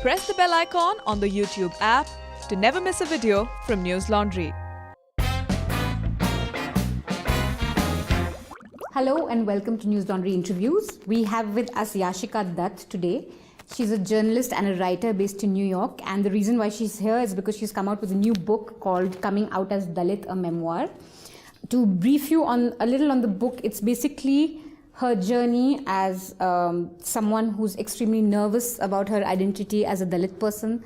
press the bell icon on the YouTube app to never miss a video from News Laundry. Hello and welcome to News Laundry Interviews. We have with us Yashika Dutt today. She's a journalist and a writer based in New York, and the reason why she's here is because she's come out with a new book called Coming Out as Dalit, a Memoir. To brief you a little on the book, it's basically her journey as someone who's extremely nervous about her identity as a Dalit person,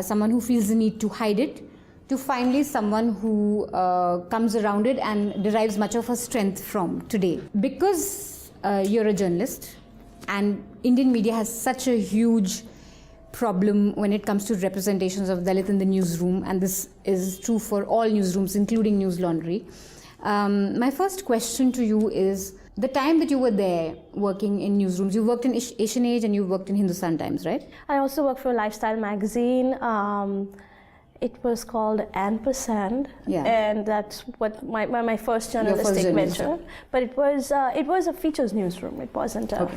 someone who feels the need to hide it, to finally someone who comes around it and derives much of her strength from today. Because you're a journalist and Indian media has such a huge problem when it comes to representations of Dalit in the newsroom, and this is true for all newsrooms, including News Laundry. My first question to you is, the time that you were there working in newsrooms, you worked in Asian Age and you worked in Hindustan Times, right? I also worked for a lifestyle magazine. It was called Ampersand, and that's what my first journalistic venture. But it was a features newsroom. It wasn't a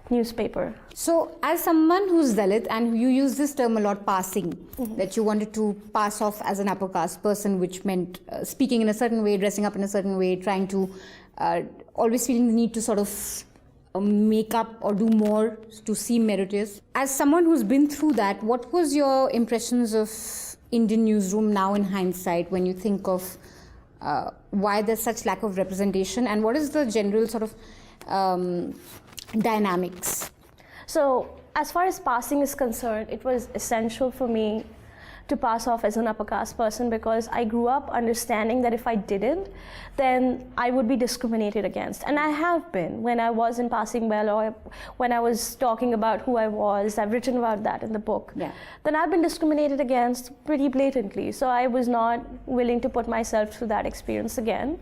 newspaper. So, as someone who's Dalit, and you use this term a lot, passing, that you wanted to pass off as an upper caste person, which meant speaking in a certain way, dressing up in a certain way, trying to always feeling the need to sort of make up or do more to seem meritorious. As someone who's been through that, what was your impressions of Indian newsroom now in hindsight when you think of why there's such lack of representation, and what is the general sort of dynamics? So, as far as passing is concerned, it was essential for me to pass off as an upper caste person, because I grew up understanding that if I didn't, then I would be discriminated against. And I have been. When I was in Passing Well, or when I was talking about who I was, I've written about that in the book, then I've been discriminated against pretty blatantly. So I was not willing to put myself through that experience again.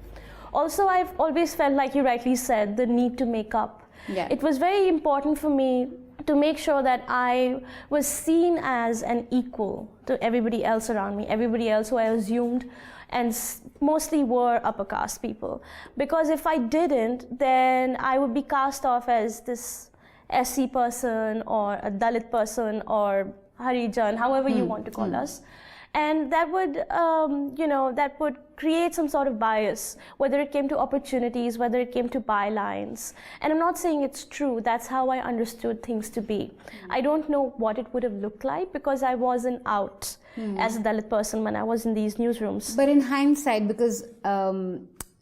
Also, I've always felt, like you rightly said, the need to make up. It was very important for me to make sure that I was seen as an equal to everybody else around me, everybody else who I assumed and mostly were upper caste people. Because if I didn't, then I would be cast off as this SC person or a Dalit person or Harijan, however you want to call us. And that would, that would create some sort of bias, whether it came to opportunities, whether it came to bylines. And I'm not saying it's true, that's how I understood things to be. I don't know what it would have looked like, because I wasn't out as a Dalit person when I was in these newsrooms. But in hindsight, because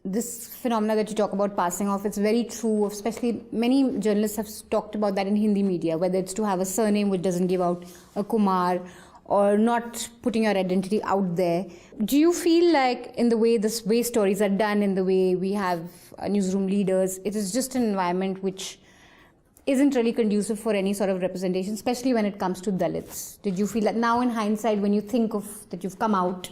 this phenomena that you talk about, passing off, it's very true, especially many journalists have talked about that in Hindi media, whether it's to have a surname which doesn't give out a Kumar, or not putting your identity out there. Do you feel like in the way stories are done, in the way we have newsroom leaders, it is just an environment which isn't really conducive for any sort of representation, especially when it comes to Dalits? Did you feel that now in hindsight, when you think of that you've come out,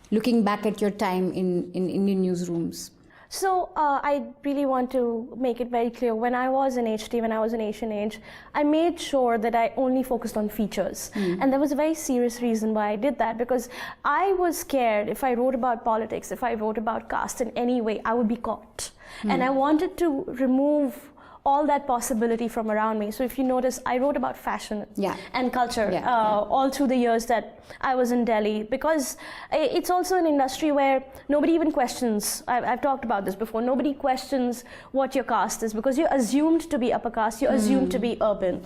looking back at your time in Indian newsrooms? So I really want to make it very clear, when I was in HT, when I was in Asian Age, I made sure that I only focused on features. And there was a very serious reason why I did that, because I was scared if I wrote about politics, if I wrote about caste in any way, I would be caught. And I wanted to remove all that possibility from around me. So if you notice, I wrote about fashion and culture all through the years that I was in Delhi, because it's also an industry where nobody even questions, I've talked about this before, nobody questions what your caste is, because you're assumed to be upper caste, you're assumed to be urban.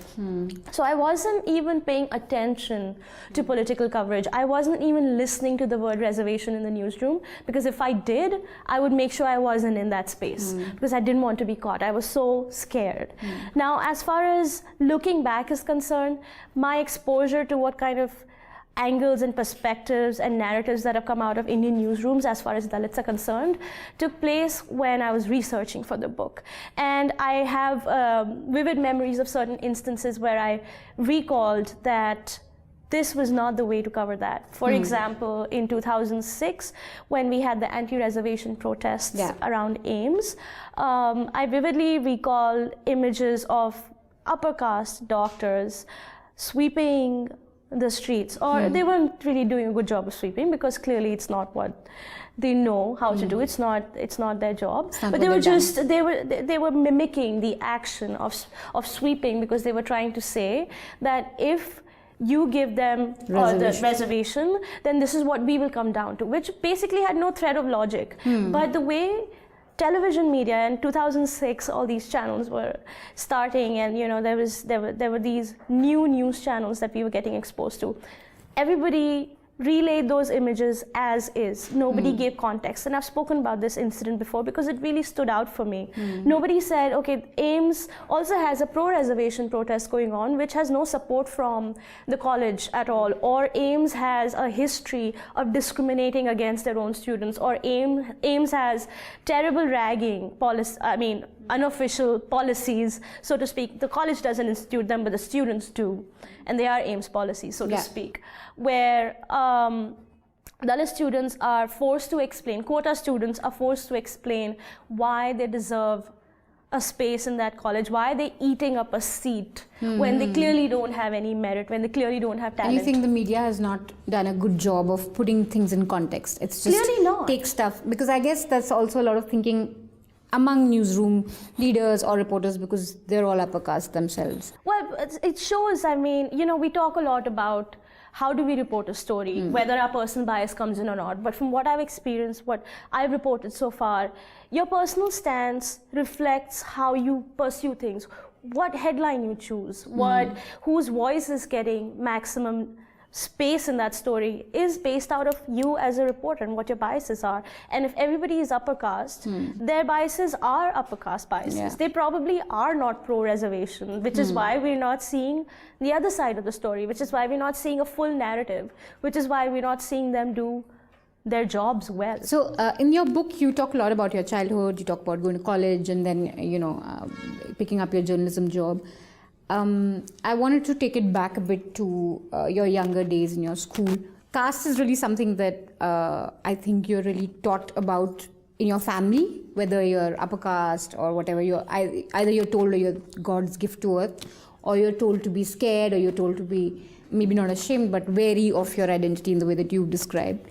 So I wasn't even paying attention to political coverage. I wasn't even listening to the word reservation in the newsroom, because if I did, I would make sure I wasn't in that space, because I didn't want to be caught. I was so scared. Now, as far as looking back is concerned, my exposure to what kind of angles and perspectives and narratives that have come out of Indian newsrooms as far as Dalits are concerned took place when I was researching for the book. And I have vivid memories of certain instances where I recalled that this was not the way to cover that. For example, in 2006, when we had the anti-reservation protests around AIIMS, I vividly recall images of upper caste doctors sweeping the streets, or they weren't really doing a good job of sweeping, because clearly it's not what they know how to do. It's not their job. But they were just they were mimicking the action of sweeping, because they were trying to say that if you give them the reservation, then this is what we will come down to, which basically had no thread of logic. But the way television media in 2006, all these channels were starting, and there were these new news channels that we were getting exposed to. Everybody relayed those images as is. Nobody gave context. And I've spoken about this incident before because it really stood out for me. Nobody said, okay, AIMS also has a pro-reservation protest going on, which has no support from the college at all. Or AIMS has a history of discriminating against their own students. Or AIMS has terrible ragging policy, unofficial policies, so to speak. The college doesn't institute them, but the students do. And they are AIMS policies, so to speak, where Dalit students are forced to explain, quota students are forced to explain why they deserve a space in that college, why they're eating up a seat when they clearly don't have any merit, when they clearly don't have talent. And you think the media has not done a good job of putting things in context? It's just clearly not. Take stuff, because I guess that's also a lot of thinking among newsroom leaders or reporters, because they're all upper caste themselves. Well, it shows, we talk a lot about how do we report a story, whether our personal bias comes in or not. But from what I've experienced, what I've reported so far, your personal stance reflects how you pursue things, what headline you choose, whose voice is getting maximum space in that story is based out of you as a reporter and what your biases are. And if everybody is upper caste, their biases are upper caste biases. Yeah. They probably are not pro-reservation, which is why we're not seeing the other side of the story, which is why we're not seeing a full narrative, which is why we're not seeing them do their jobs well. So in your book, you talk a lot about your childhood, you talk about going to college and then, picking up your journalism job. I wanted to take it back a bit to your younger days in your school. Caste is really something that I think you're really taught about in your family, whether you're upper caste or whatever. Either you're told you're God's gift to earth, or you're told to be scared, or you're told to be maybe not ashamed, but wary of your identity in the way that you've described.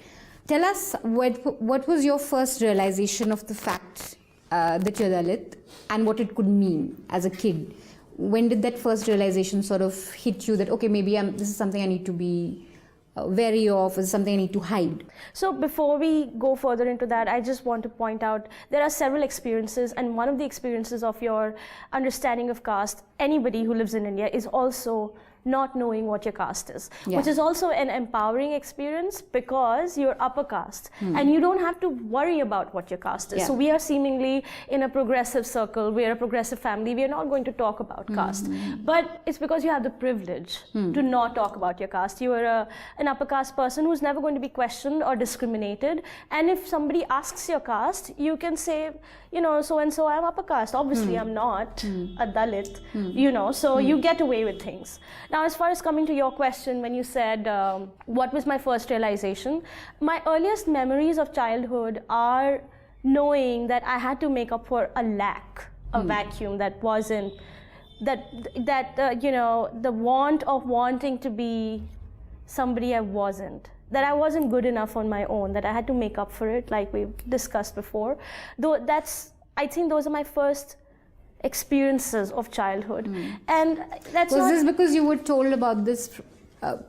Tell us, what was your first realization of the fact that you're Dalit and what it could mean as a kid? When did that first realization sort of hit you that, okay, maybe this is something I need to be wary of, is something I need to hide? So before we go further into that, I just want to point out there are several experiences, and one of the experiences of your understanding of caste, anybody who lives in India, is also not knowing what your caste is, which is also an empowering experience because you're upper caste and you don't have to worry about what your caste is. So we are seemingly in a progressive circle, we're a progressive family, we're not going to talk about caste. But it's because you have the privilege to not talk about your caste. You are an upper caste person who's never going to be questioned or discriminated. And if somebody asks your caste, you can say, so-and-so, I'm upper caste. Obviously, I'm not a Dalit, so you get away with things. Now, as far as coming to your question, when you said, what was my first realization? My earliest memories of childhood are knowing that I had to make up for a lack, a vacuum that wasn't, the want of wanting to be somebody I wasn't. That I wasn't good enough on my own, that I had to make up for it, like we've discussed before. Though I think those are my first experiences of childhood. And that's Was this because you were told about this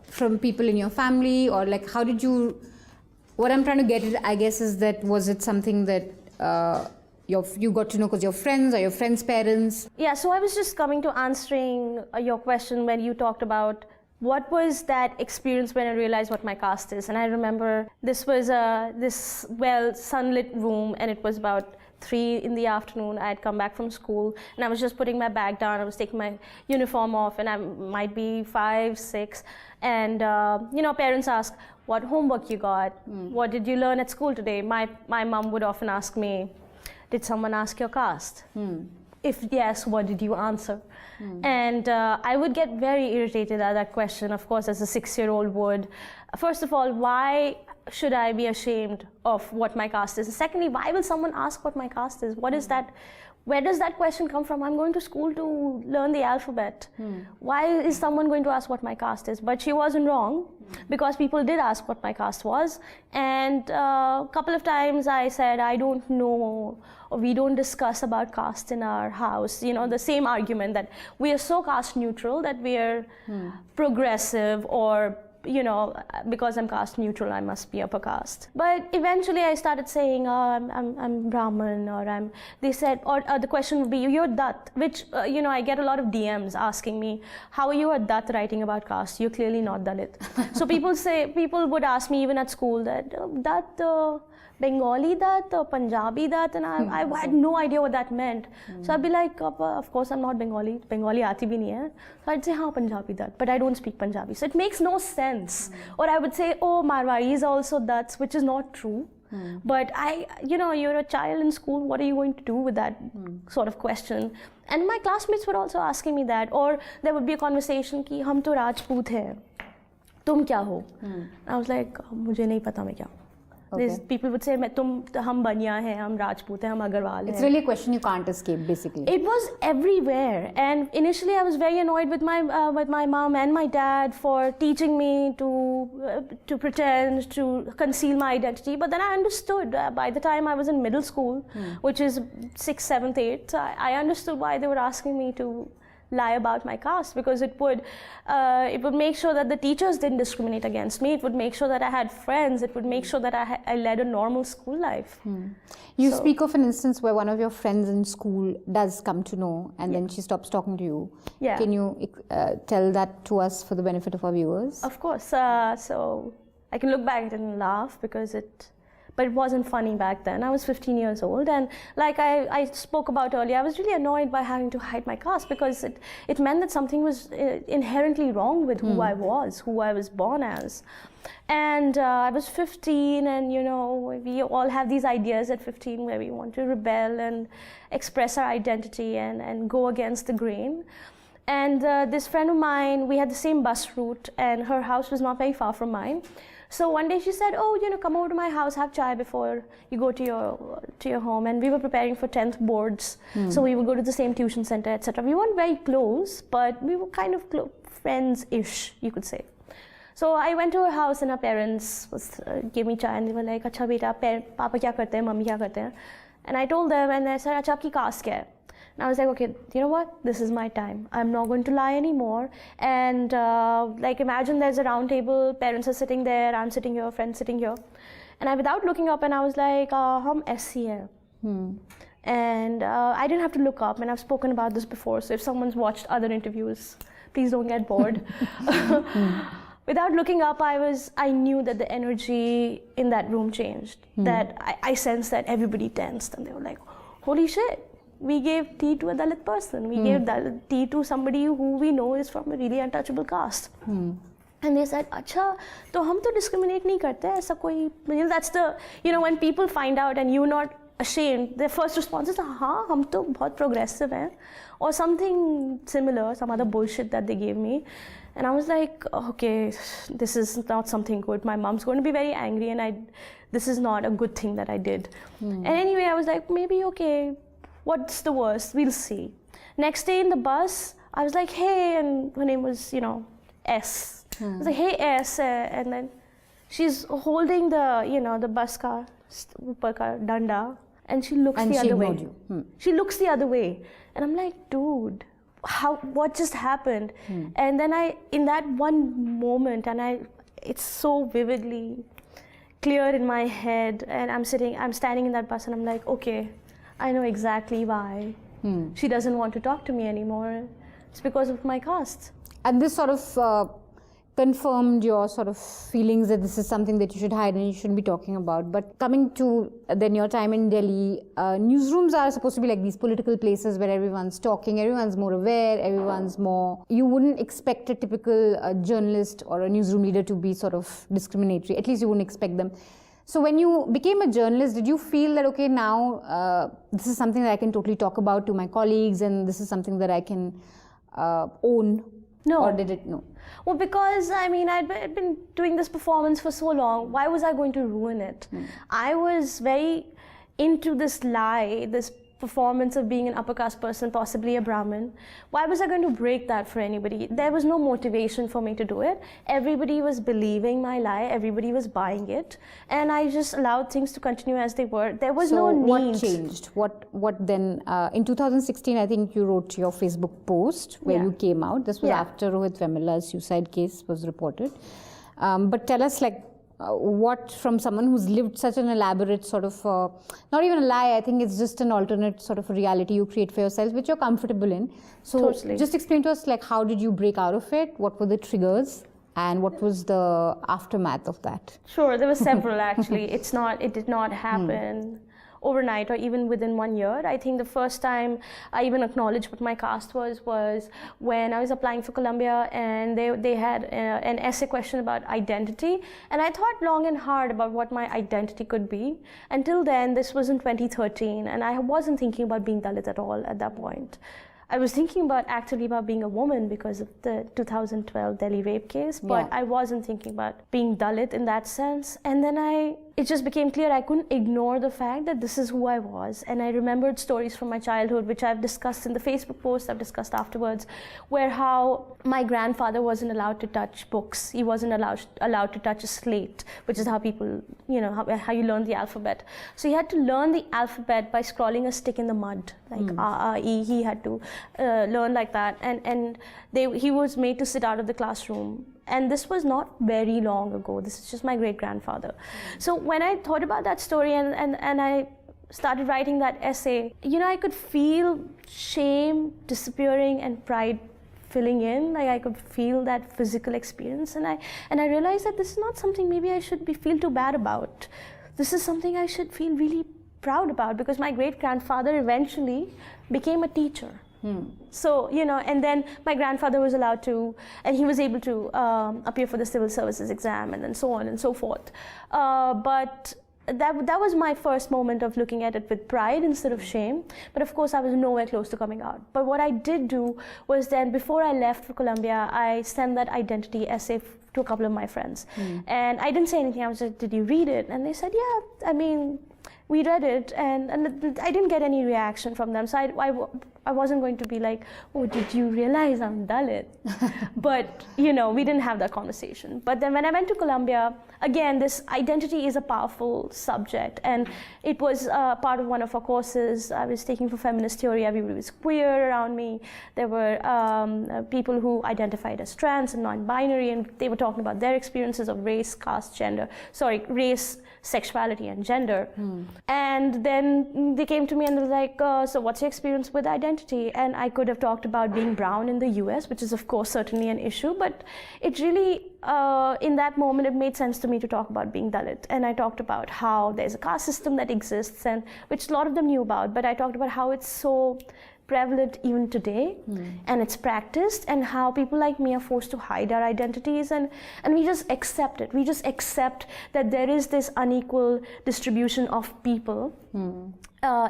from people in your family, or like how did you, what I'm trying to get at, I guess, is that was it something that you got to know because your friends or your friends' parents? Yeah, so I was just coming to answering your question when you talked about what was that experience when I realized what my caste is. And I remember this was this sunlit room, and it was about 3 in the afternoon. I had come back from school and I was just putting my bag down. I was taking my uniform off, and I might be 5, 6. And parents ask, what homework you got? What did you learn at school today? My mom would often ask me, did someone ask your caste? If yes, what did you answer? And I would get very irritated at that question, of course, as a 6-year-old would. First of all, why should I be ashamed of what my caste is? And secondly, why will someone ask what my caste is? What is that? where does that question come from? I'm going to school to learn the alphabet. Why is someone going to ask what my caste is? But she wasn't wrong, because people did ask what my caste was. And a couple of times I said, I don't know, or we don't discuss about caste in our house. You know, the same argument that we are so caste neutral that we are progressive, or you know, because I'm caste neutral, I must be upper caste. But eventually I started saying, I'm Brahmin, or they said, or the question would be, you're Dutt, which, you know, I get a lot of DMs asking me, how are you a Dutt writing about caste? You're clearly not Dalit. So people would ask me even at school that, Dutt, Bengali Dutt or Punjabi Dutt, and I had no idea what that meant. So I'd be like, of course I'm not Bengali. Bengali aati bhi nahi hai. So I'd say, हाँ Punjabi Dutt, but I don't speak Punjabi. So it makes no sense. Or I would say, oh, Marwaris are also Dutts, which is not true. But you know, you're a child in school, what are you going to do with that sort of question? And my classmates were also asking me that. Or there would be a conversation ki, hum to Rajput hai, tum kya ho? I was like, mujhe nahi pata main kya. Okay. People would say, hum Baniya hai, hum Rajput hai, hum Agarwal hai. It's really a question you can't escape, basically. It was everywhere, and initially I was very annoyed with my mom and my dad for teaching me to pretend, to conceal my identity. But then I understood. By the time I was in middle school, which is 6th, 7th, 8th, I understood why they were asking me to lie about my caste, because it would make sure that the teachers didn't discriminate against me. It would make sure that I had friends. It would make sure that I led a normal school life. You speak of an instance where one of your friends in school does come to know, and then she stops talking to you. Yeah. Can you tell that to us for the benefit of our viewers? Of course. So I can look back at it and laugh, but it wasn't funny back then. I was 15 years old, and like I spoke about earlier, I was really annoyed by having to hide my caste, because it meant that something was inherently wrong with who I was born as. And I was 15, and you know, we all have these ideas at 15 where we want to rebel and express our identity and go against the grain. And this friend of mine, we had the same bus route, and her house was not very far from mine. So one day she said, oh, you know, come over to my house, have chai before you go to your home. And we were preparing for 10th boards. So we would go to the same tuition center, etc. We weren't very close, but we were kind of friends-ish, you could say. So I went to her house, and her parents gave me chai, and they were like, acha beta, papa kya karte hain, mummy kya karte hain? And I told them, and they said, acha, aapki caste kya hai? And I was like, okay, you know what? This is my time. I'm not going to lie anymore. And like, imagine there's a round table, parents are sitting there, I'm sitting here, friends sitting here. And without looking up, and I was like, hum SC hai. And I didn't have to look up, and I've spoken about this before. So if someone's watched other interviews, please don't get bored. Without looking up, I knew that the energy in that room changed. That I sensed that everybody tensed, and they were like, holy shit. We gave tea to a Dalit person. We gave tea to somebody who we know is from a really untouchable caste. And they said, "Acha, to hum to discriminate nahi karte. Aisa koi." That's the, you know, when people find out and you're not ashamed, their first response is, "Haan, hum to bahut progressive hain," or something similar, some other bullshit that they gave me. And I was like, okay, this is not something good. My mom's going to be very angry, and this is not a good thing that I did. And anyway, I was like, maybe okay. What's the worst? We'll see. Next day in the bus, I was like, hey, and her name was, you know, S. I was like, hey, S, and then she's holding the, you know, the bus car, upar ka danda, and she looks the other way. She looks the other way, and I'm like, dude, what just happened? And then in that one moment, and it's so vividly clear in my head, and I'm standing in that bus, and I'm like, okay, I know exactly why she doesn't want to talk to me anymore. It's because of my caste. And this sort of confirmed your sort of feelings that this is something that you should hide and you shouldn't be talking about. But coming to then your time in Delhi, newsrooms are supposed to be like these political places where everyone's talking, everyone's more aware, everyone's more... You wouldn't expect a typical journalist or a newsroom leader to be sort of discriminatory. At least you wouldn't expect them. So when you became a journalist, did you feel that, okay, now this is something that I can totally talk about to my colleagues, and this is something that I can own? No. Or did it? No. Well, because, I mean, I'd been doing this performance for so long. Why was I going to ruin it? I was very into this lie, this performance of being an upper caste person, possibly a Brahmin. Why was I going to break that for anybody? There was no motivation for me to do it. Everybody was believing my lie, everybody was buying it, and I just allowed things to continue as they were. There was no need. What changed? What then? In 2016, I think you wrote your Facebook post where you came out. This was after Rohit Vemula's suicide case was reported. But tell us, like, what from someone who's lived such an elaborate sort of, not even a lie, I think it's just an alternate sort of reality you create for yourself, which you're comfortable in. So just explain to us, like, how did you break out of it? What were the triggers? And what was the aftermath of that? Sure, there were several actually. It did not happen overnight or even within 1 year. I think the first time I even acknowledged what my caste was when I was applying for Columbia, and they had an essay question about identity, and I thought long and hard about what my identity could be. Until then, this was in 2013, and I wasn't thinking about being Dalit at all at that point. I was thinking actively about being a woman because of the 2012 Delhi rape case, but I wasn't thinking about being Dalit in that sense. And then it just became clear I couldn't ignore the fact that this is who I was. And I remembered stories from my childhood, which I've discussed in the Facebook post, I've discussed afterwards, where how my grandfather wasn't allowed to touch books. He wasn't allowed to touch a slate, which is how people, how you learn the alphabet. So he had to learn the alphabet by scrawling a stick in the mud, like A, E. He had to learn like that. And he was made to sit out of the classroom. And this was not very long ago. This is just my great-grandfather. So when I thought about that story and I started writing that essay, I could feel shame disappearing and pride filling in. Like I could feel that physical experience. And I realized that this is not something maybe I should feel too bad about. This is something I should feel really proud about, because my great-grandfather eventually became a teacher. So, and then my grandfather was allowed to, and he was able to appear for the civil services exam, and then so on and so forth. But that was my first moment of looking at it with pride instead of shame. But of course, I was nowhere close to coming out. But what I did do was then, before I left for Columbia, I sent that identity essay to a couple of my friends. And I didn't say anything. I was like, did you read it? And they said, yeah, we read it, and I didn't get any reaction from them. So I wasn't going to be like, oh, did you realize I'm Dalit? But, we didn't have that conversation. But then when I went to Columbia, again, this identity is a powerful subject. And it was part of one of our courses I was taking for feminist theory. Everybody was queer around me. There were people who identified as trans and non-binary, and they were talking about their experiences of race, sexuality, and gender. And then they came to me and they were like, so what's your experience with identity? And I could have talked about being brown in the US, which is of course certainly an issue, but it really, in that moment, it made sense to me to talk about being Dalit. And I talked about how there's a caste system that exists, and which a lot of them knew about, but I talked about how it's so prevalent even today, and it's practiced, and how people like me are forced to hide our identities, and we just accept it. We just accept that there is this unequal distribution of people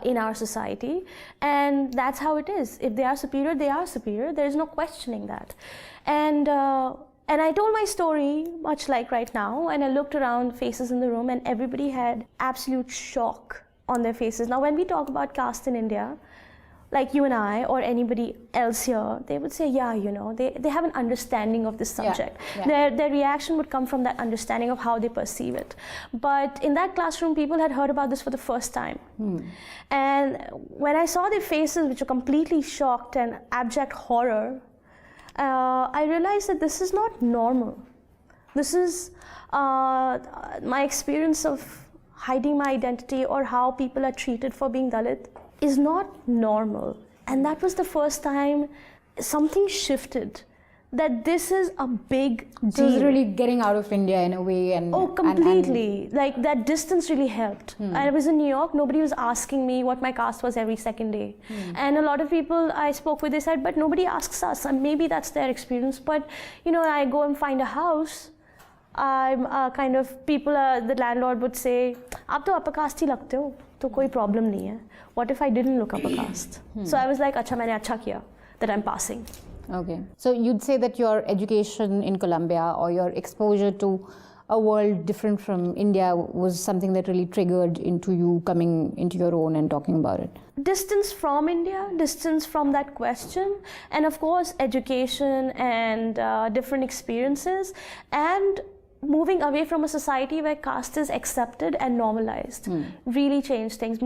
in our society, and that's how it is. If they are superior, they are superior. There is no questioning that. And I told my story, much like right now, and I looked around faces in the room, and everybody had absolute shock on their faces. Now, when we talk about caste in India, like you and I or anybody else here, they would say, yeah, they have an understanding of this subject. Their reaction would come from that understanding of how they perceive it. But in that classroom, people had heard about this for the first time. And when I saw their faces, which were completely shocked and abject horror, I realized that this is not normal. This is my experience of hiding my identity, or how people are treated for being Dalit, is not normal. And that was the first time something shifted, that this is a big deal. So it was really getting out of India in a way. Completely. Like that distance really helped. I was in New York, nobody was asking me what my caste was every second day. And a lot of people I spoke with, they said, but nobody asks us, and maybe that's their experience. But I go and find a house, I'm the landlord would say, "Aap to upper caste hi lagte ho, to koi problem nahi hai." What if I didn't look upper caste? So I was like, "Acha, maine acha kiya that I'm passing." Okay. So you'd say that your education in Columbia, or your exposure to a world different from India was something that really triggered into you coming into your own and talking about it? Distance from India, distance from that question, and of course education and different experiences, and moving away from a society where caste is accepted and normalized really changed things.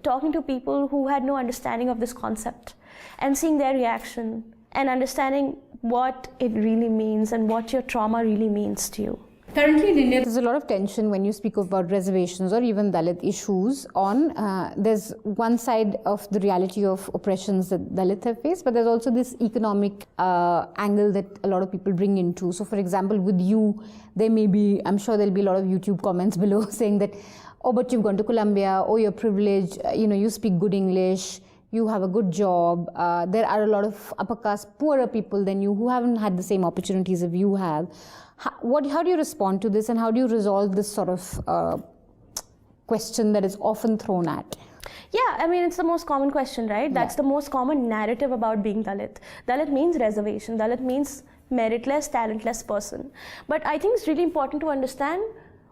Talking to people who had no understanding of this concept and seeing their reaction and understanding what it really means and what your trauma really means to you. Currently in India, there's a lot of tension when you speak about reservations or even Dalit issues on, there's one side of the reality of oppressions that Dalit have faced, but there's also this economic angle that a lot of people bring into. So for example, with you, there may be, I'm sure there'll be a lot of YouTube comments below saying that, oh, but you've gone to Columbia, oh, you're privileged, you speak good English, you have a good job. There are a lot of upper caste, poorer people than you who haven't had the same opportunities as you have. How do you respond to this, and how do you resolve this sort of question that is often thrown at? Yeah, I mean, it's the most common question, right? That's the most common narrative about being Dalit. Dalit means reservation. Dalit means meritless, talentless person. But I think it's really important to understand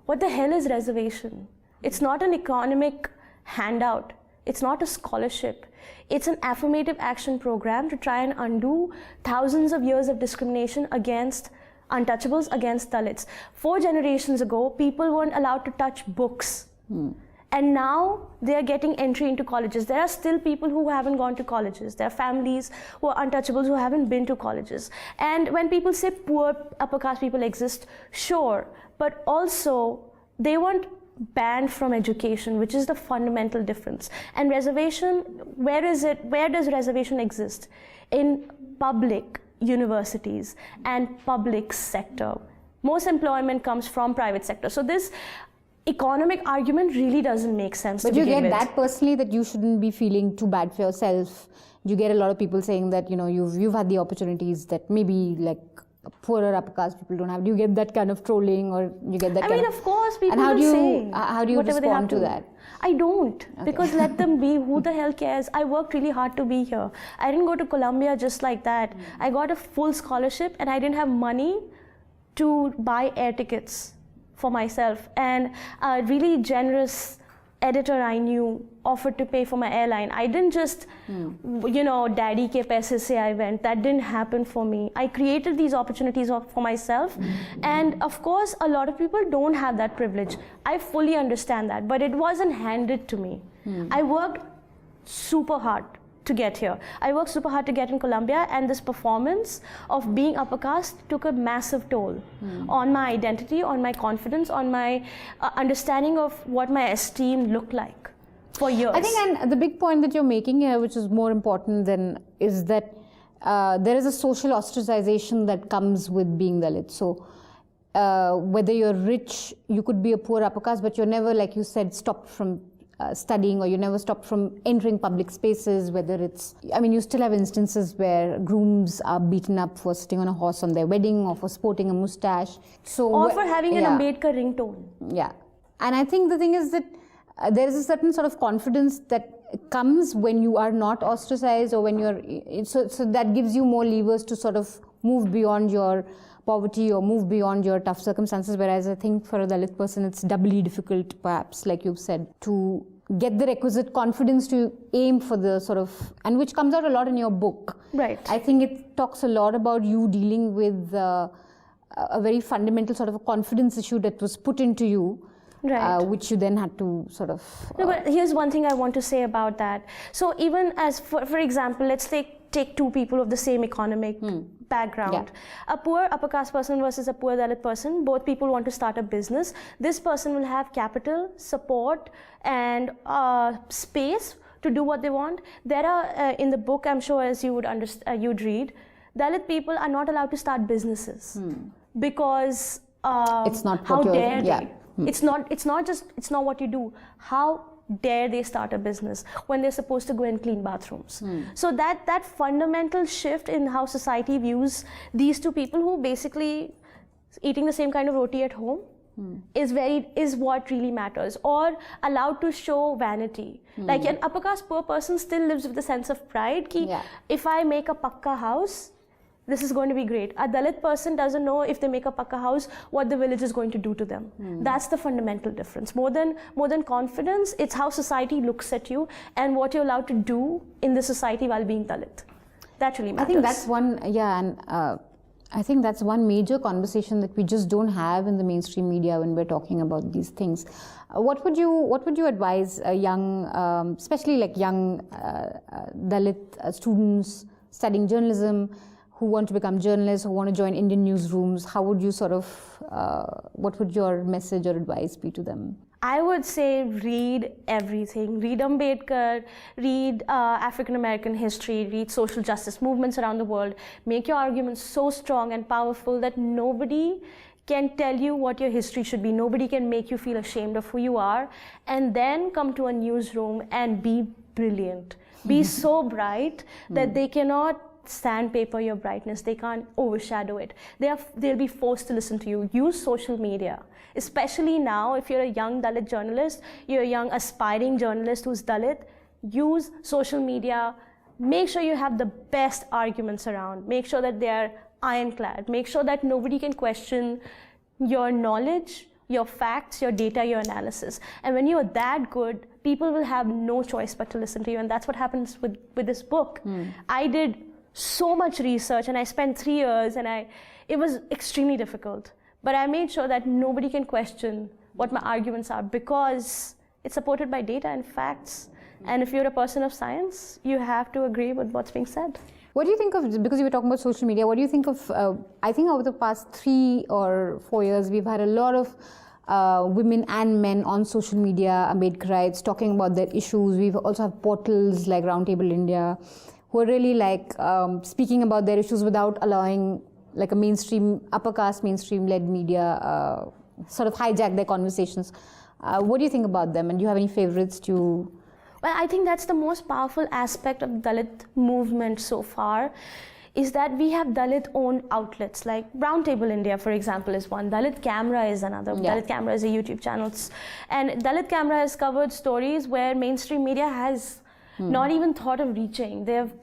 what the hell is reservation. It's not an economic handout. It's not a scholarship. It's an affirmative action program to try and undo thousands of years of discrimination against untouchables, against Dalits. 4 generations ago, people weren't allowed to touch books. And now they are getting entry into colleges. There are still people who haven't gone to colleges. There are families who are untouchables who haven't been to colleges. And when people say poor upper caste people exist, sure, but also they weren't banned from education, which is the fundamental difference. And reservation, where is it? Where does reservation exist? In public universities and public sector. Most employment comes from private sector. So this economic argument really doesn't make sense. But you get that personally, that you shouldn't be feeling too bad for yourself. You get a lot of people saying that you've had the opportunities that maybe like poorer upper caste people don't have. Do you get that kind of trolling, or you get that? I mean, of course, people and say how do you respond to that? I don't, because let them be. Who the hell cares? I worked really hard to be here. I didn't go to Columbia just like that. I got a full scholarship, and I didn't have money to buy air tickets for myself. And a really generous editor I knew offered to pay for my airline. I didn't just, daddy ke paise se I went. That didn't happen for me. I created these opportunities for myself. And of course, a lot of people don't have that privilege. I fully understand that, but it wasn't handed to me. I worked super hard to get here. I worked super hard to get in Columbia, and this performance of being upper caste took a massive toll on my identity, on my confidence, on my understanding of what my esteem looked like for years. I think, and the big point that you're making here, which is more important than, is that there is a social ostracization that comes with being Dalit. So whether you're rich, you could be a poor upper caste, but you're never, like you said, stopped from studying, or you never stopped from entering public spaces, whether it's, I mean, you still have instances where grooms are beaten up for sitting on a horse on their wedding, or for sporting a mustache. Or for having an Ambedkar ringtone. Yeah. And I think the thing is that there is a certain sort of confidence that comes when you are not ostracized, or when you're, so that gives you more levers to sort of move beyond your poverty or move beyond your tough circumstances, whereas I think for a Dalit person it's doubly difficult, perhaps, like you've said, to get the requisite confidence to aim for the sort of, and which comes out a lot in your book. Right. I think it talks a lot about you dealing with a very fundamental sort of a confidence issue that was put into you. Right. Which you then had to sort of... No, but here's one thing I want to say about that. So even as, for example, let's take 2 people of the same economic background. Yeah. A poor upper caste person versus a poor Dalit person, both people want to start a business. This person will have capital, support, and space to do what they want. There are, in the book, I'm sure as you would you'd read, Dalit people are not allowed to start businesses because it's not how dare they? It's not what you do. How dare they start a business when they're supposed to go and clean bathrooms? So that fundamental shift in how society views these 2 people who basically eating the same kind of roti at home is what really matters, or allowed to show vanity. Like an upper caste poor person still lives with the sense of pride ki if I make a pakka house, this is going to be great. A Dalit person doesn't know if they make a Pakka house, what the village is going to do to them. That's the fundamental difference. More than confidence, it's how society looks at you and what you're allowed to do in the society while being Dalit. That really matters. I think that's one, and I think that's one major conversation that we just don't have in the mainstream media when we're talking about these things. What would you advise young, especially like young Dalit students studying journalism, who want to become journalists, who want to join Indian newsrooms? How would you what would your message or advice be to them? I would say read everything. Read Ambedkar, read African American history, read social justice movements around the world. Make your arguments so strong and powerful that nobody can tell you what your history should be. Nobody can make you feel ashamed of who you are. And then come to a newsroom and be brilliant. Be so bright that they cannot sandpaper your brightness. They can't overshadow it. They'll be forced to listen to you. Use social media. Especially now, if you're a young Dalit journalist, you're a young aspiring journalist who's Dalit, use social media. Make sure you have the best arguments around. Make sure that they're ironclad. Make sure that nobody can question your knowledge, your facts, your data, your analysis. And when you're that good, people will have no choice but to listen to you. And that's what happens with this book. I did so much research and I spent 3 years and it was extremely difficult. But I made sure that nobody can question what my arguments are because it's supported by data and facts. And if you're a person of science, you have to agree with what's being said. What do you think of, because you were talking about social media, what do you think of, I think over the past 3 or 4 years, we've had a lot of women and men on social media, Ambedkarites, talking about their issues. We've also have portals like Roundtable India, who are really like speaking about their issues without allowing like a mainstream, upper caste, mainstream-led media sort of hijack their conversations. What do you think about them? And do you have any favorites to? Well, I think that's the most powerful aspect of the Dalit movement so far, is that we have Dalit-owned outlets. Like Roundtable India, for example, is one. Dalit Camera is another. Yeah. Dalit Camera is a YouTube channel. And Dalit Camera has covered stories where mainstream media has not even thought of reaching. They have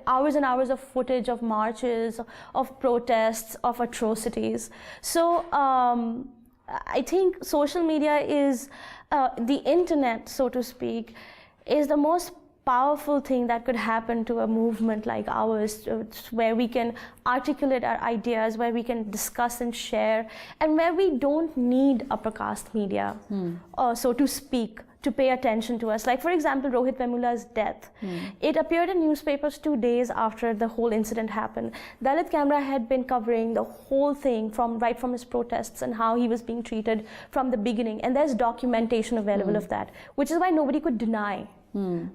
hours and hours of footage of marches, of protests, of atrocities. So I think social media is, the internet, so to speak, is the most powerful thing that could happen to a movement like ours, where we can articulate our ideas, where we can discuss and share, and where we don't need upper caste media, so to speak, to pay attention to us. Like, for example, Rohit Vemula's death. It appeared in newspapers 2 days after the whole incident happened. Dalit Camera had been covering the whole thing right from his protests and how he was being treated from the beginning. And there's documentation available of that, which is why nobody could deny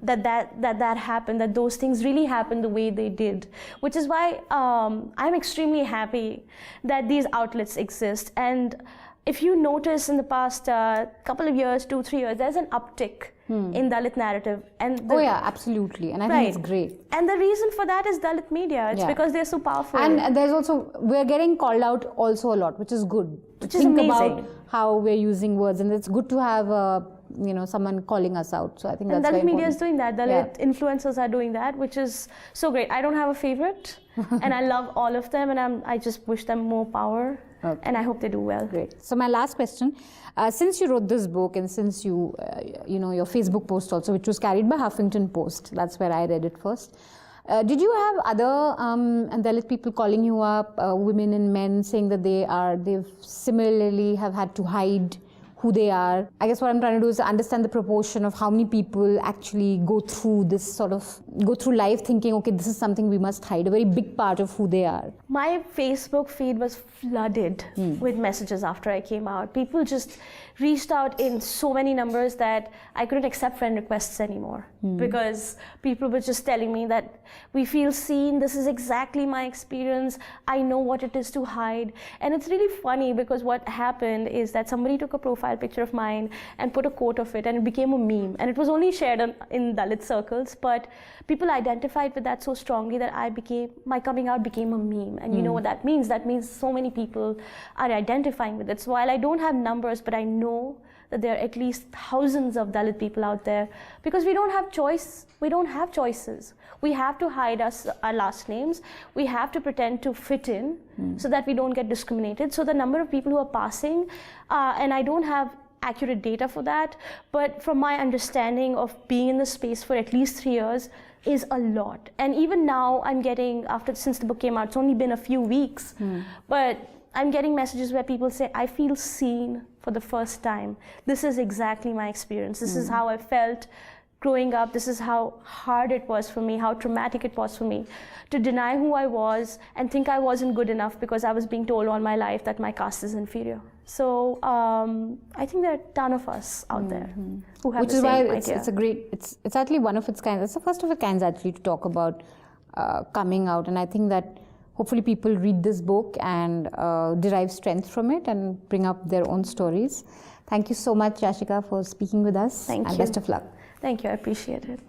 that happened, that those things really happened the way they did. Which is why I'm extremely happy that these outlets exist. And if you notice in the past couple of years, 2-3 years, there's an uptick in Dalit narrative. And Oh yeah, absolutely. And I think it's great. And the reason for that is Dalit media. It's because they're so powerful. And there's also, we're getting called out also a lot, which is good. Which is amazing. Think about how we're using words, and it's good to have someone calling us out. So I think that's very important. And Dalit media is doing that. Dalit influencers are doing that, which is so great. I don't have a favorite, and I love all of them, and I just wish them more power. Okay. And I hope they do well. Great. So my last question, since you wrote this book and since you, your Facebook post also, which was carried by Huffington Post, that's where I read it first. Did you have other Dalit people calling you up, women and men, saying that they've similarly have had to hide who they are? I guess what I'm trying to do is understand the proportion of how many people actually go through life thinking, okay, this is something we must hide, a very big part of who they are. My Facebook feed was flooded with messages after I came out. People just reached out in so many numbers that I couldn't accept friend requests anymore because people were just telling me that we feel seen, this is exactly my experience, I know what it is to hide. And it's really funny because what happened is that somebody took a profile picture of mine and put a quote of it, and it became a meme. And it was only shared in Dalit circles, but people identified with that so strongly that my coming out became a meme. And you know what that means? That means so many people are identifying with it. So while I don't have numbers, but I know that there are at least thousands of Dalit people out there, because we don't have choice. We don't have choices. We have to hide our last names. We have to pretend to fit in so that we don't get discriminated. So the number of people who are passing, and I don't have accurate data for that, but from my understanding of being in the space for at least 3 years, is a lot. And even now I'm getting, since the book came out, it's only been a few weeks, but I'm getting messages where people say, I feel seen for the first time. This is exactly my experience. This is how I felt growing up. This is how hard it was for me, how traumatic it was for me to deny who I was and think I wasn't good enough because I was being told all my life that my caste is inferior. So I think there are a ton of us out there who have the same idea. Which is why it's actually one of its kind. It's the first of its kind actually to talk about coming out, and I think that hopefully people read this book and derive strength from it and bring up their own stories. Thank you so much, Yashika, for speaking with us. Thank you. And best of luck. Thank you, I appreciate it.